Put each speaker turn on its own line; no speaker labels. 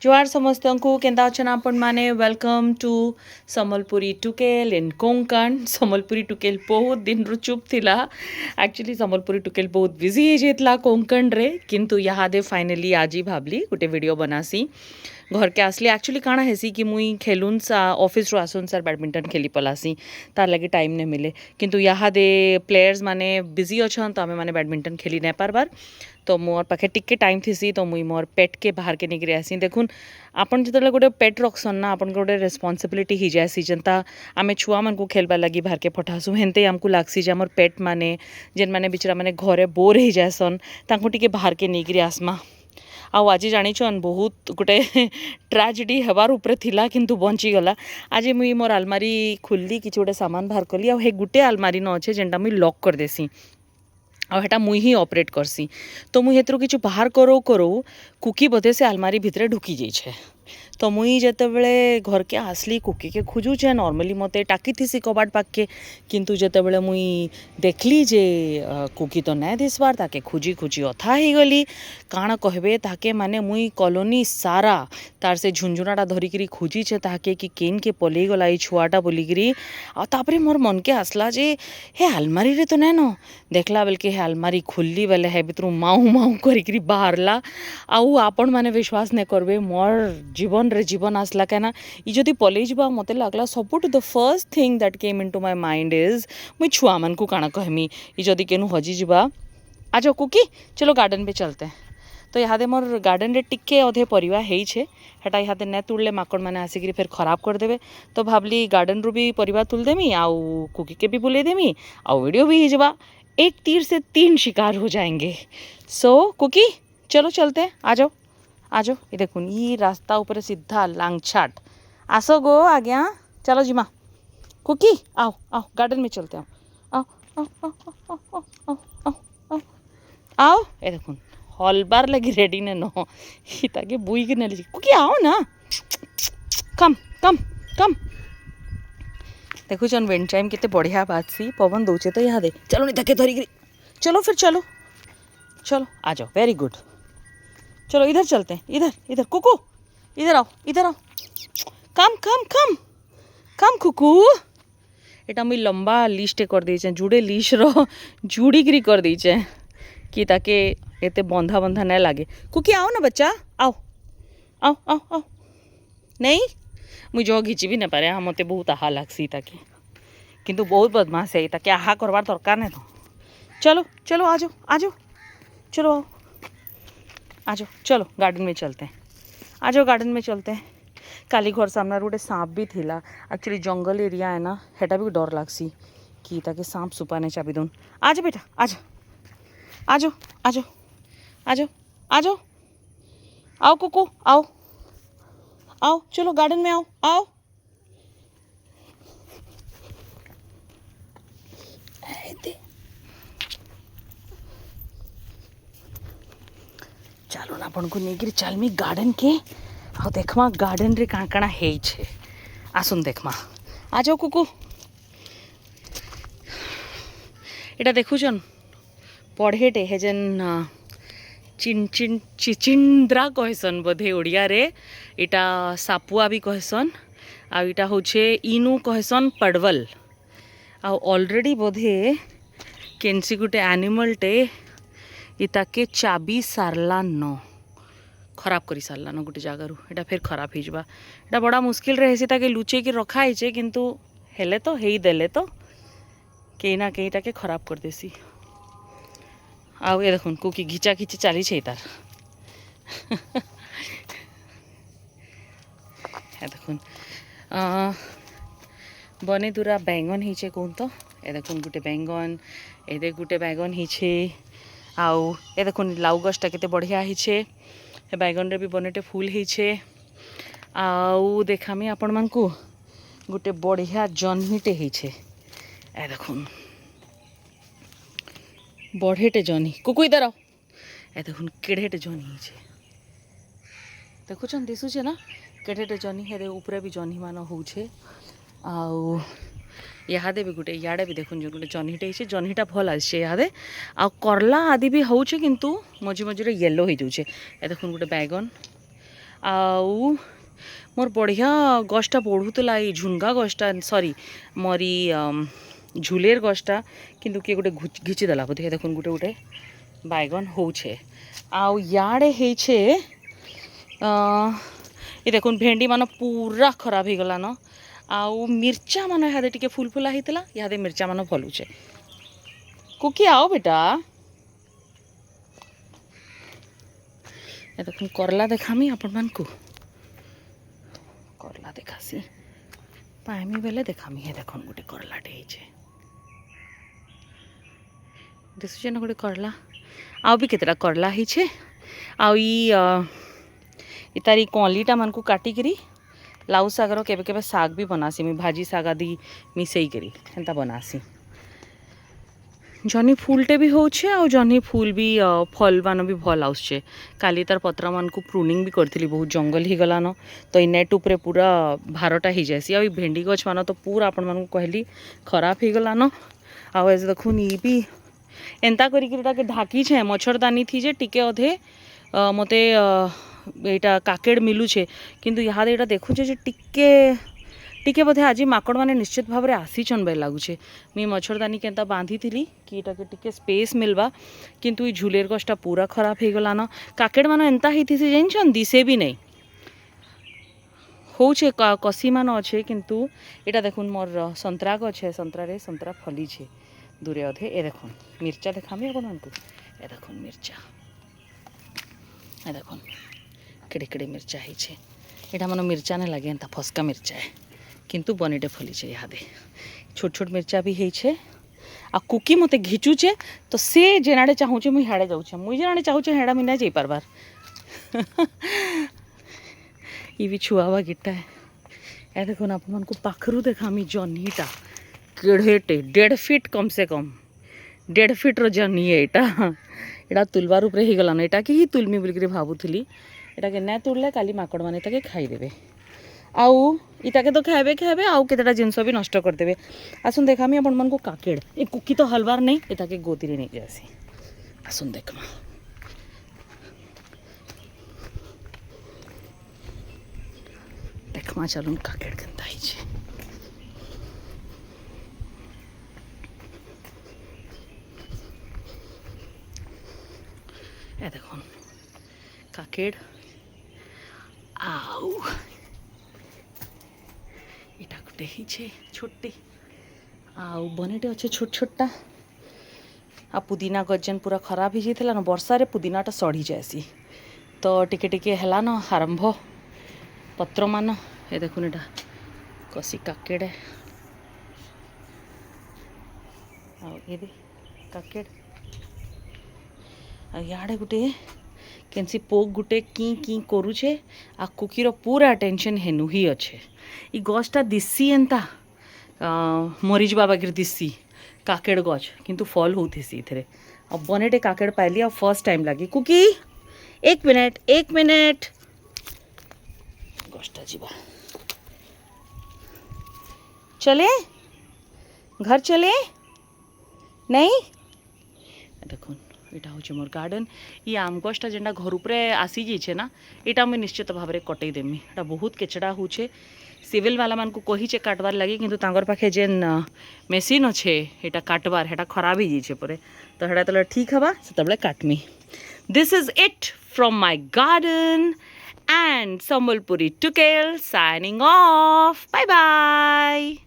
जोहार समस्त को केंदा अछन आपण माने वेलकम टू सम्बलपुरी टुकेल इन कोंकण सम्बलपुरी टुकेल बहुत दिन रु चुप थिला एक्चुअली सम्बलपुरी टुकेल बहुत बिजी हे जेतला कोंकण रे किंतु यादे फाइनली आज भाबली गोटे वीडियो बनासी घर के आसली एक्चुअली काଣା हेसी कि मुई खेलुन सा ऑफिस रो आसुन सर बैडमिंटन खेली पलासी तार लगे टाइम ने मिले किंतु यादे प्लेयर्स माने बिजी अछन तो आमे माने बैडमिंटन खेली नै पारबार तो मोर पाखे टिके टाइम थीसी तो मुई मोर पेट के बाहर के निकरी आसी देखुन आपन जितले गोटे पेट रखसन ना आपन गोटे रेस्पॉन्सिबिलिटी ही जायसी जनता आमे छुआ मन को खेलबा लगी बाहर के पठासु हेनते हमको लागसी जे हमर पेट माने जेन माने बिचरा माने घरे बोर ही जायसन तांको टिके बाहर के निकरी आसमा आउ आज जानिछन बहुत गोटे ट्राजेडी हेबार उपरे थिला किंतु बंची गला आज मुई मोर अलमारी खुल्ली किछ गोटे सामान बाहर कली आ हे गुटे अलमारी न अच्छे जेनटा मुई लॉक कर देसी आटा मुई ही ऑपरेट करसी तो मुई हेतु किछु बाहर करो करो कुकी बोधे से अलमारी भितरे ढुकी जाइछे तो मुई जेते बेले घर के आसली कुकी के खोजुचे नॉर्मली मते टाकी थीसी कबाट पाके किंतु जेते बेले मुई देखली जे कुकी तो नै दिसबार ताके खोजी खोजी अथा ही गली काण कहबे ताके माने मुई कॉलोनी सारा तार से झुंझुनाटा धरिकरी खोजीचे ताके कि केन के पलई गला ई छुआटा बोलिकरी आ तापरे मोर मन के आसला जे हे अलमारी रे तो नै न देखला बेल के हे अलमारी खुल्ली बेले हे भितरु माऊ माऊ करिकरी बाहरला आउ आपण माने विश्वास नै करबे मोर जीवन रे जीवन आसला कहना ई जदि पलई जबा मते लागला सबुठ the first thing that came into my mind is मुई छुआ मन को काना कहमी ई जदि केनु हजी जबा आ जाओ कुकी चलो गार्डन पे चलते हैं तो इहादे मोर गार्डन रे टिके अधे परिवा हेइछे हेटा इहादे नै तुड़ले माकड़ माने आसिकरी फिर खराब कर देबे तो भाबली गार्डन रु भी परिवा तुल देमी आउ कुकी के भी बुले देमी आउ वीडियो भी हिजबा एक तीर से 3 शिकार हो जाएंगे सो कुकी चलो चलते हैं आ जाओ ये देखुन ये रास्ता ऊपर सीधा लांगछाट आसो गो आज्ञा चलो जिमा कुकी आओ आओ गार्डन में चलते हैं आओ आओ आओ आओ आओ आओ आओ आओ आओ ये देखुन हॉलबार लगी रेडी ने नो ताके बुई के नली कुकी आओ ना कम कम कम देखो जन विंड चाइम कितने बढ़िया बात सी पवन दौचे तो यहाँ दे चलो नहीं धक्के धरी चलो फिर चलो चलो आ जाओ वेरी गुड चलो इधर चलते हैं इधर इधर कुकू इधर आओ कम कम कम कम कुकू एटा मुई लंबा लिस्ट कर दीचे जुड़े लिस्ट रो जुड़ीगिरी कर दीचे कि ताके एते बंधा बंधा नहीं लागे कुकी आओ ना बच्चा आओ आओ आओ आओ नहीं मुझे जो घिची भी नहीं पारे हाँ मत बहुत आहा लगसी ताकि किंतु बहुत बदमाश है ताकि आहा करवार दरकार नहीं तो चलो चलो आ जाओ चलो आओ आ जाओ चलो गार्डन में चलते हैं आ जाओ गार्डन में चलते हैं काली घर सामने गोटे सांप भी थिला एक्चुअली जंगल एरिया है ना हेटा भी डर लागसी कि ताकि सांप सुपाने चाबी दून आ जाओ बेटा आ जाओ आ जाओ आओ कुकू आओ आओ चलो गार्डन में आओ आओ चलो ना अपन को नेगिरी चलमी गार्डन के आ देखमा गार्डन रे काଣା काଣା हेई छे आसुन देखमा आ जाओ कुकू एटा देखुछन पढ़ेटे हे जेन चिचिंद्रा कहसन बोधे ओडिया रे इटा सापुआ भी कहसन आ इटा होछे इनु कहसन पड़वल आ ऑलरेडी बोधे केनसी गुटे एनिमल टे इताके चाबी सारला न खराब करी सारला न गोटे जगारू एटा फिर खराब हो जावा एटा बड़ा मुश्किल रहे ताके लुचे के रखा है किंतु हेले तो हेई देले तो कहीं ना कहीं ताके खराब कर देसी आउ ये देखुन कुकी घिचा घिची चली छे तार ये देखुन बने दूरा बैंगन ही कौन तो ये देखुन गुटे बैंगन ए गुटे बैंगन ही आउ ये देखुन लाउ गछटा केते बढ़िया ही बैगन रे भी बनेटे फूल ही आउ देखामी आपण मानकू गुटे बढ़िया जह्नीटे ही ए देखुन बढ़ेटे जह्नी कुकू इधर आओ ए देखुन केढ़ेटे जह्नी ही देखुछन दिशुचे ना केढ़ेटे जह्नी हे ऊपर भी जह्नी मान होउछे आउ इहादे भी गोटे इे भी देखुन जो गोटे जह्नीटे जह्नीटा भल आसे इहादे आ करला आदि भी होउछे किंतु मझे मझे येलो हो जाऊे ए देखुन गोटे बैगन आउ मोर बढ़िया गछटा बढ़ुला ये झुनगा गछटा सॉरी मोरी झुलेर गछटा किंतु किए गोटे घिचिदेला बोधे देखुन गोटे गोटे बैगन होछे आउ याड़े हेछे ये देखुन भेंडी मान पूरा खराब हो गला न आउ मिर्चा मान इहादे टिके फुल फुला होता इहादे मिर्चा मान फलुचे कुकी आओ बेटा ये देखुन करला देखामी आपण मान को करला देखासी पाइमी बेले देखामी हे देखुन गोटे करलाटे हेछे दिसुचे न गोटे करला आउ भी केतेटा करला हेछे आउ तारी कलीटा मन को काटिकी लाउ सागर केबे केबे साग भी बनासी मुई भाजी साग आदि मिसई करी हेन्ता बनासी जह्नी फूलटे भी होछे आ जह्नी फूल भी फल मान भी भल आसुचे काली तार पत्र मान को प्रूनिंग भी करथिली बहुत जंगल ही गलान तो ई नेट उपरे पूरा भारटा ही जासी आ भेंडी गछ मान तो पूरा आपण मान को कहली खराब ही गलान आ एज देखुन ई भी एंता करिके ढाकी छे मच्छरदानी थी जे टिके अधे मते एटा काकेड़ मिलुछे किंतु इहादे एटा देखुछे जे टिके टिके बोधे आज माकड़ मैंने निश्चित भाव में आसीचन बे लगुचे मुई मच्छरदानी केन्ता बांधी थी कि इटा के टिके स्पेस मिलवा किंतु ई झुलेर गछटा पूरा खराब हो गलान काकेड़ मान एंता ही जानछन दिसे भी नहीं होछे कसी मान अच्छे किंतु एटा देखुन मोर संतरा गछ है संतरा संतरा फली छे दूरे अधे ए देखुन मिर्चा देखामी आपण मानकु ए देखुन मिर्चा ए देखुन केड़े केड़े मिर्चा है एटा मन मिर्चा नहीं लगे एंता फसका मिर्चा है किंतु बनेटे फलीचे इहादे छोट छोट मिर्चा भी है आ कुकी मते घिचुचे तो से जेनाडे चाहूचे मुई हाड़े जाऊचे मुई जेनाडे चाहूचे हेड़ा मुई ना जाई पारबार ये भी छुआवा गिट्टा है ए देखो आप मन को पाखरु देखामी जह्नीटा केढ़ेटे 1.5 फीट कम से कम 1.5 फीट रो जह्नी है एटा तुलबार उपरे ही गलान एटा कि ही तुलमी बोलिक भावुली एटा के ना तुड़ले काली माकड़ माने ताके खाईदेवे आउ इताके तो खाइबे खाइबे आउ केतेटा जिनस भी नष्ट करदेवे आसुन देखामी आपण मन को काकेड़ ए कुकी तो हलवार नहीं एताके गोतीरे नहीं जासी आसुन देखमा देखमा चलुन काकेड़ केनता हिचे ए देखुन काकेड़ आउ इटा गोटे ही छोटे आउ बनेटे अच्छे छोट छोटा आ पुदीना गजन पूरा खराब ही जाता ना वर्षारे पुदीनाटा सड़ी जाएसी तो टिके टिके हैला न आरंभ पत्र मान ए देखुन एटा कसी काकेड़ आउ ये काकेड़ आ याडे गुटे केनसी पोक गुटे की करुछे आ कुकीर पूरा अटेंशन हेनु ही अच्छे ई गछटा दिसी एंता मरीज बाबा गिर दिसी काकेड़ गछ किंतु फल होतीसी इथरे अब बनेटे काकेड़ पाइली अब फर्स्ट टाइम लगी कुकी 1 मिनट गछटा जीवा चले घर चले नहीं देखो यहाँ हूँ मोर गार्डन ये आम गछटा जेनटा घर उपरे आसी जाइए ना यहाँ मुझे निश्चित भाव में कटईदेमी यहाँ बहुत केचड़ा होचे सिविल वाला मान को कहीचे काटबार लगे किंतु तांगर पाखे जेन मेसीन अच्छे यहाँ काटबार हेटा खराब ही जाइए परे तो हेटा तो ठीक हवा से काटमी this is it from my garden and Sambalpuri टुकेल साइनिंग ऑफ बाय बाय।